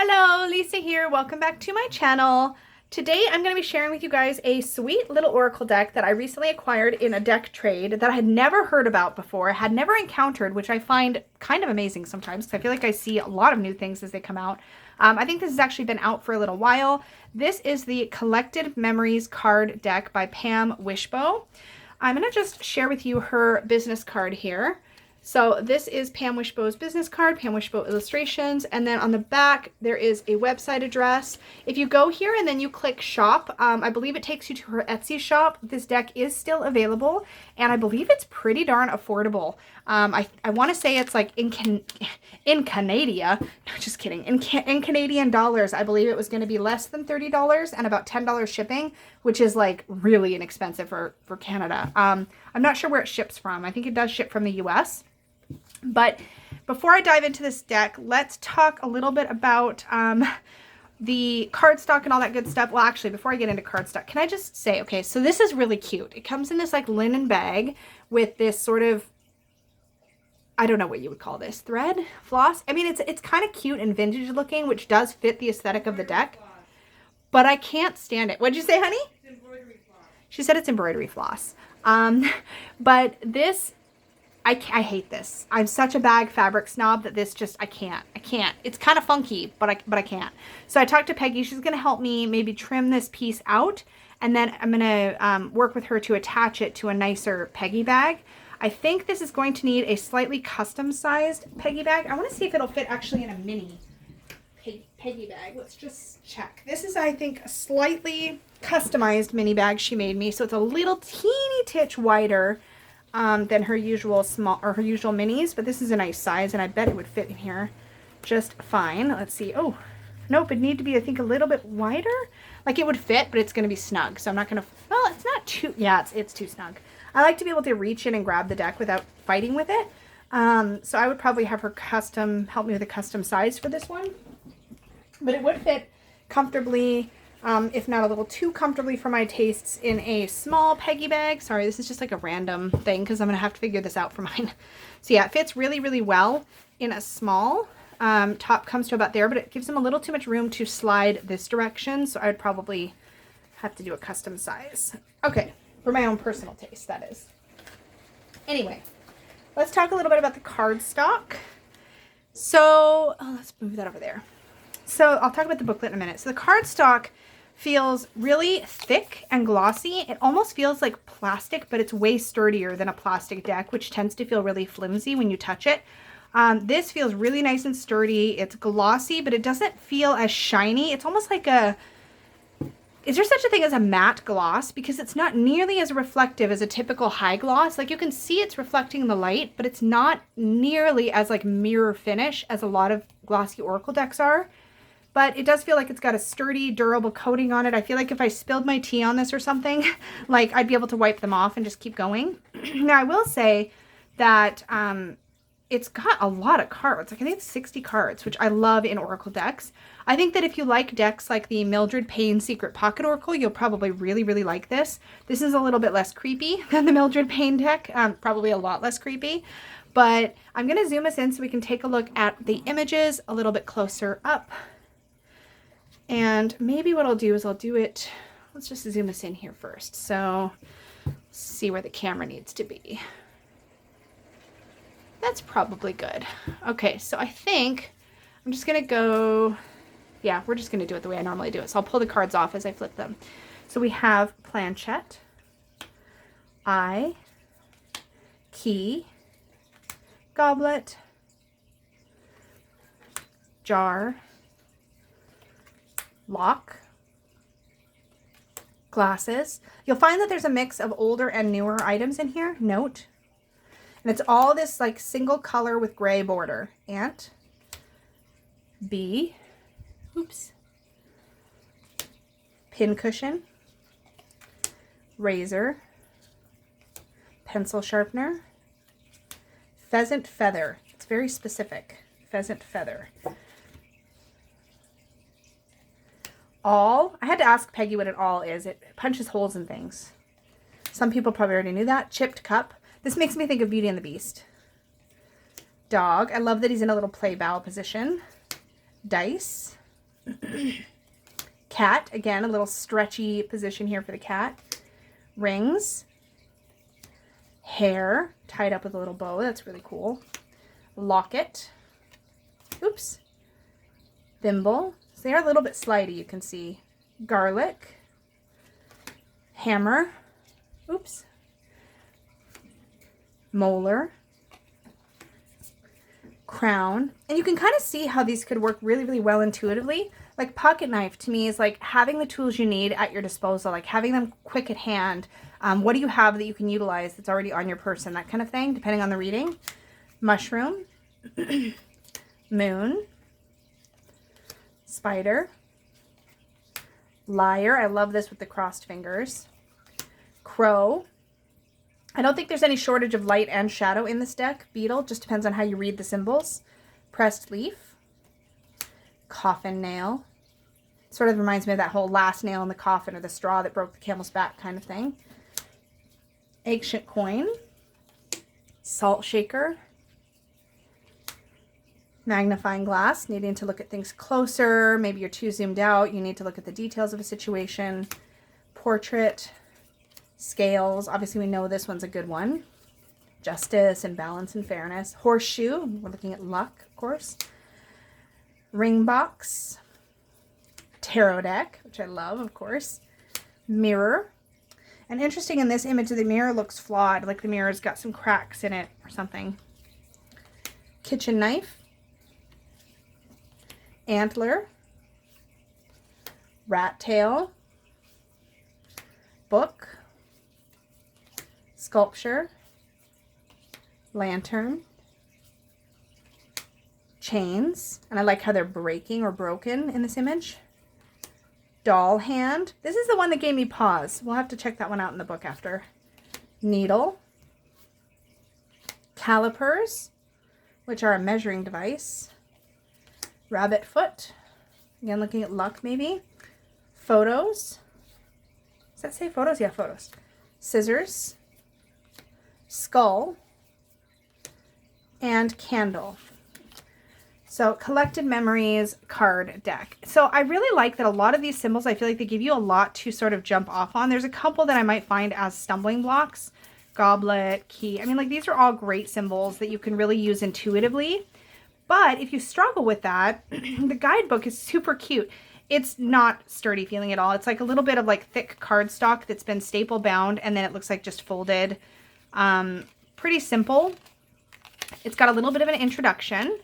Hello, Lisa here. Welcome back to my channel. Today I'm going to be sharing with you guys a sweet little oracle deck that I recently acquired in a deck trade that I had never heard about before, had never encountered, which I find kind of amazing sometimes because I feel like I see a lot of new things as they come out. I think this has actually been out for a little while. This is the Collected Memories card deck by Pam Wishbow. I'm going to just share with you her business card here. So this is Pam Wishbow's business card, Pam Wishbow Illustrations, and then on the back there is a website address. If you go here and then you click shop, I believe it takes you to her Etsy shop. This deck is still available, and I believe it's pretty darn affordable. I want to say it's like in Canada, no, just kidding, in Canadian dollars, I believe it was going to be less than $30 and about $10 shipping, which is like really inexpensive for Canada. I'm not sure where it ships from. I think it does ship from the US. But before I dive into this deck, let's talk a little bit about the cardstock and all that good stuff. Well, actually, before I get into cardstock, can I just say, okay, so this is really cute. It comes in this like linen bag with this sort of, I don't know what you would call this, thread, floss. I mean, it's kind of cute and vintage looking, which does fit the aesthetic of the deck. But I can't stand it. What'd you say, honey? It's embroidery floss. She said it's embroidery floss. But this, I hate this. I'm such a bag fabric snob that this just, I can't. It's kind of funky, but I can't. So I talked to Peggy. She's going to help me maybe trim this piece out, and then I'm going to work with her to attach it to a nicer Peggy bag. I think this is going to need a slightly custom sized Peggy bag. I want to see if it'll fit actually in a mini Peggy bag. Let's just check. This is, I think, a slightly customized mini bag she made me. So it's a little teeny titch wider than her usual small or her usual minis, but this is a nice size, and I bet it would fit in here just fine. Let's see. Oh, nope, it'd need to be, I think, a little bit wider. Like it would fit, but it's going to be snug, so I'm not going to, well, it's not too, yeah, it's too snug. I like to be able to reach in and grab the deck without fighting with it. So I would probably have her help me with a custom size for this one, but it would fit comfortably, if not a little too comfortably for my tastes, in a small Peggy bag. Sorry, this is just like a random thing because I'm going to have to figure this out for mine. So yeah, it fits really, really well in a small. Top comes to about there, but it gives them a little too much room to slide this direction. So I would probably have to do a custom size. Okay, for my own personal taste, that is. Anyway, let's talk a little bit about the cardstock. So, let's move that over there. So I'll talk about the booklet in a minute. So the cardstock feels really thick and glossy. It almost feels like plastic, but it's way sturdier than a plastic deck, which tends to feel really flimsy when you touch it. This feels really nice and sturdy. It's glossy, but it doesn't feel as shiny. It's almost like a, is there such a thing as a matte gloss? Because it's not nearly as reflective as a typical high gloss. Like you can see it's reflecting the light, but it's not nearly as like mirror finish as a lot of glossy oracle decks are. But it does feel like it's got a sturdy, durable coating on it. I feel like if I spilled my tea on this or something, like I'd be able to wipe them off and just keep going. Now, I will say that it's got a lot of cards. Like I think it's 60 cards, which I love in oracle decks. I think that if you like decks like the Mildred Payne Secret Pocket Oracle, you'll probably really, really like this. This is a little bit less creepy than the Mildred Payne deck, probably a lot less creepy. But I'm going to zoom us in so we can take a look at the images a little bit closer up. And maybe what I'll do is I'll do it, let's just zoom us in here first. So see where the camera needs to be. That's probably good. Okay, so I think I'm just going to go, yeah, we're just going to do it the way I normally do it. So I'll pull the cards off as I flip them. So we have planchette, eye, key, goblet, jar, lock, glasses. You'll find that there's a mix of older and newer items in here. Note. And it's all this like single color with gray border. Ant, bee, oops, pin cushion, razor, pencil sharpener, pheasant feather. It's very specific. Pheasant feather. Awl. I had to ask Peggy what an awl is. It punches holes in things. Some people probably already knew that. Chipped cup. This makes me think of Beauty and the Beast. Dog. I love that he's in a little play bow position. Dice. Cat, again, a little stretchy position here for the cat. Rings. Hair, tied up with a little bow. That's really cool. Locket. Oops. Thimble. So they are a little bit slidey, you can see. Garlic. Hammer. Oops. Molar. Crown. And you can kind of see how these could work really, really well intuitively. Like pocket knife to me is like having the tools you need at your disposal, like having them quick at hand. What do you have that you can utilize that's already on your person, that kind of thing, depending on the reading. Mushroom. Moon. Spider. Lyre. I love this with the crossed fingers. Crow. I don't think there's any shortage of light and shadow in this deck. Beetle. Just depends on how you read the symbols. Pressed leaf. Coffin nail. Sort of reminds me of that whole last nail in the coffin or the straw that broke the camel's back kind of thing. Ancient coin. Salt shaker. Magnifying glass, needing to look at things closer. Maybe you're too zoomed out. You need to look at the details of a situation. Portrait. Scales. Obviously we know this one's a good one. Justice and balance and fairness. Horseshoe. We're looking at luck, of course. Ring box. Tarot deck, which I love, of course. Mirror. And interesting, in this image, the mirror looks flawed, like the mirror's got some cracks in it or something. Kitchen knife. Antler. Rat tail. Book. Sculpture. Lantern. Chains, and I like how they're breaking or broken in this image. Doll hand. This is the one that gave me pause. We'll have to check that one out in the book after. Needle. Calipers, which are a measuring device. Rabbit foot. Again, looking at luck maybe. Photos. Does that say photos? Yeah, photos. Scissors. Skull. And candle. So collected memories card deck. So I really like that a lot of these symbols, I feel like they give you a lot to sort of jump off on. There's a couple that I might find as stumbling blocks. Goblet, key. I mean, like these are all great symbols that you can really use intuitively. But if you struggle with that, the guidebook is super cute. It's not sturdy feeling at all. It's like a little bit of like thick cardstock that's been staple bound and then it looks like just folded. Pretty simple. It's got a little bit of an introduction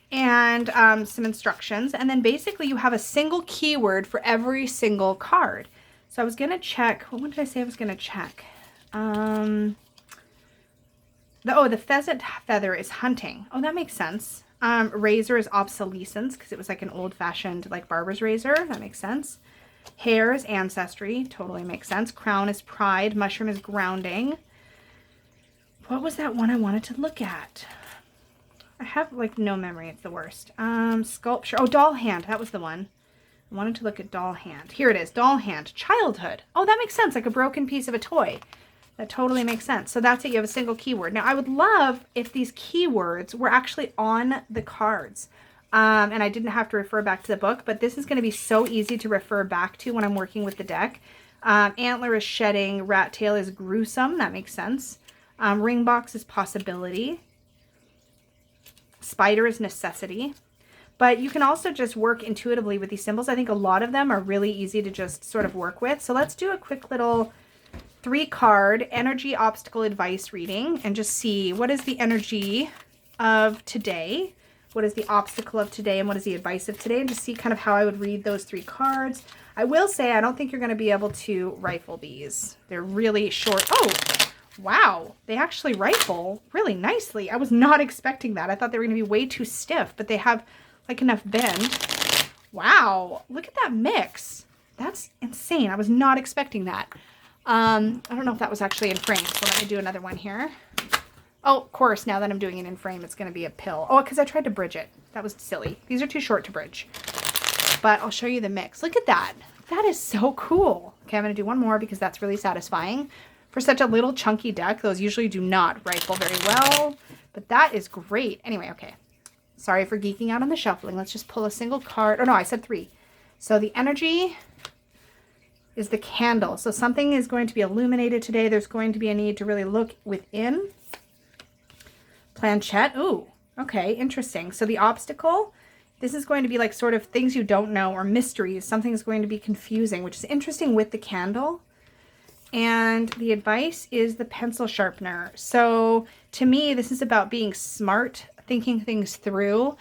and some instructions, and then basically you have a single keyword for every single card. So I was going to check, what did I say I was going to check? The pheasant feather is hunting. Oh, that makes sense. Razor is obsolescence because it was like an old-fashioned like barber's razor. That makes sense. Hair is ancestry. Totally makes sense. Crown is pride. Mushroom is grounding. What was that one I wanted to look at? I have like no memory. It's the worst. Sculpture. Oh, doll hand. That was the one. I wanted to look at doll hand. Here it is. Doll hand. Childhood. Oh, that makes sense. Like a broken piece of a toy. That totally makes sense. So that's it. You have a single keyword. Now, I would love if these keywords were actually on the cards. And I didn't have to refer back to the book, but this is going to be so easy to refer back to when I'm working with the deck. Antler is shedding. Rat tail is gruesome. That makes sense. Ring box is possibility. Spider is necessity. But you can also just work intuitively with these symbols. I think a lot of them are really easy to just sort of work with. So let's do a quick little 3-card energy obstacle advice reading and just see what is the energy of today, what is the obstacle of today, and what is the advice of today, and just see kind of how I would read those 3 cards. I will say I don't think you're going to be able to rifle these. They're really short. Oh, wow. They actually rifle really nicely. I was not expecting that. I thought they were going to be way too stiff, but they have like enough bend. Wow. Look at that mix. That's insane. I was not expecting that. I don't know if that was actually in frame, so let me do another one here. Oh, of course, now that I'm doing it in frame, it's going to be a pill. Oh, because I tried to bridge it. That was silly. These are too short to bridge. But I'll show you the mix. Look at that. That is so cool. Okay, I'm going to do one more because that's really satisfying. For such a little chunky deck, those usually do not rifle very well. But that is great. Anyway, okay. Sorry for geeking out on the shuffling. Let's just pull a single card. Oh no, I said 3. So the energy is the candle. So something is going to be illuminated today. There's going to be a need to really look within. Planchette. Ooh, okay, interesting. So the obstacle, this is going to be like sort of things you don't know or mysteries. Something is going to be confusing, which is interesting with the candle. And the advice is the pencil sharpener. So to me, this is about being smart, thinking things through.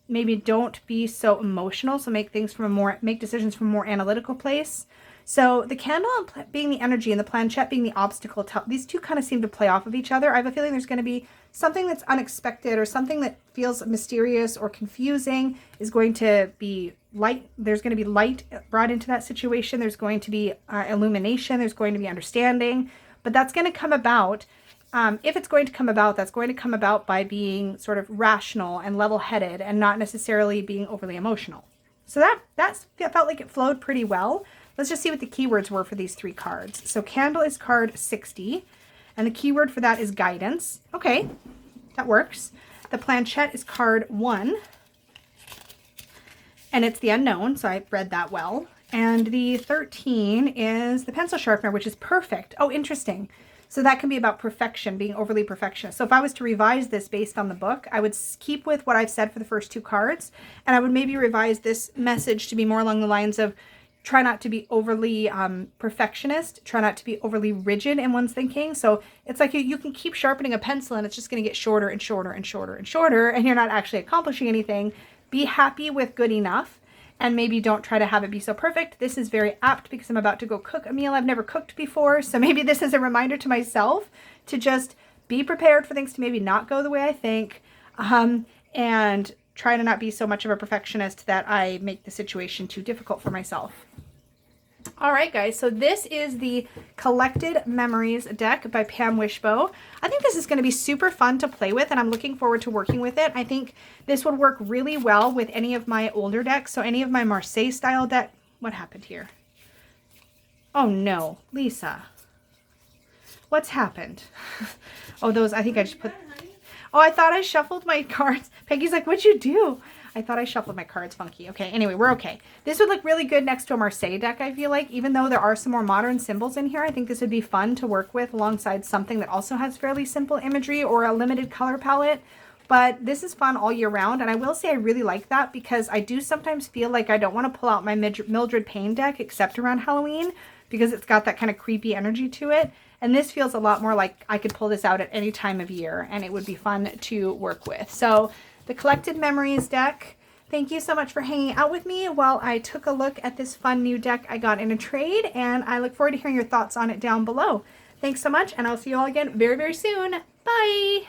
Maybe don't be so emotional. So make decisions from a more analytical place. So the candle being the energy and the planchette being the obstacle, these two kind of seem to play off of each other. I have a feeling there's going to be something that's unexpected or something that feels mysterious or confusing is going to be light. There's going to be light brought into that situation. There's going to be illumination. There's going to be understanding. But that's going to come about. If it's going to come about, that's going to come about by being sort of rational and level-headed and not necessarily being overly emotional. So that felt like it flowed pretty well. Let's just see what the keywords were for these 3 cards. So candle is card 60, and the keyword for that is guidance. Okay, that works. The planchette is card 1, and it's the unknown, so I read that well. And the 13 is the pencil sharpener, which is perfect. Oh, interesting. So that can be about perfection, being overly perfectionist. So if I was to revise this based on the book, I would keep with what I've said for the first 2 cards, and I would maybe revise this message to be more along the lines of try not to be overly perfectionist, try not to be overly rigid in one's thinking. So it's like you can keep sharpening a pencil and it's just going to get shorter and shorter and shorter and shorter, and you're not actually accomplishing anything. Be happy with good enough. And maybe don't try to have it be so perfect. This is very apt because I'm about to go cook a meal I've never cooked before. So maybe this is a reminder to myself to just be prepared for things to maybe not go the way I think. And try to not be so much of a perfectionist that I make the situation too difficult for myself. All right, guys, so this is the Collected Memories deck by Pam Wishbow. I think this is going to be super fun to play with, and I'm looking forward to working with it. I think this would work really well with any of my older decks, so any of my Marseille style deck. What happened here? Oh, no. Lisa. What's happened? Oh, those, I think I just put... Oh, I thought I shuffled my cards. Peggy's like, what'd you do? I thought I shuffled my cards funky. Okay, anyway, we're okay. This would look really good next to a Marseille deck, I feel like. Even though there are some more modern symbols in here, I think this would be fun to work with alongside something that also has fairly simple imagery or a limited color palette. But this is fun all year round, and I will say I really like that because I do sometimes feel like I don't want to pull out my Mildred Payne deck except around Halloween because it's got that kind of creepy energy to it. And this feels a lot more like I could pull this out at any time of year and it would be fun to work with. So the Collected Memories deck, thank you so much for hanging out with me while I took a look at this fun new deck I got in a trade, and I look forward to hearing your thoughts on it down below. Thanks so much, and I'll see you all again very, very soon. Bye!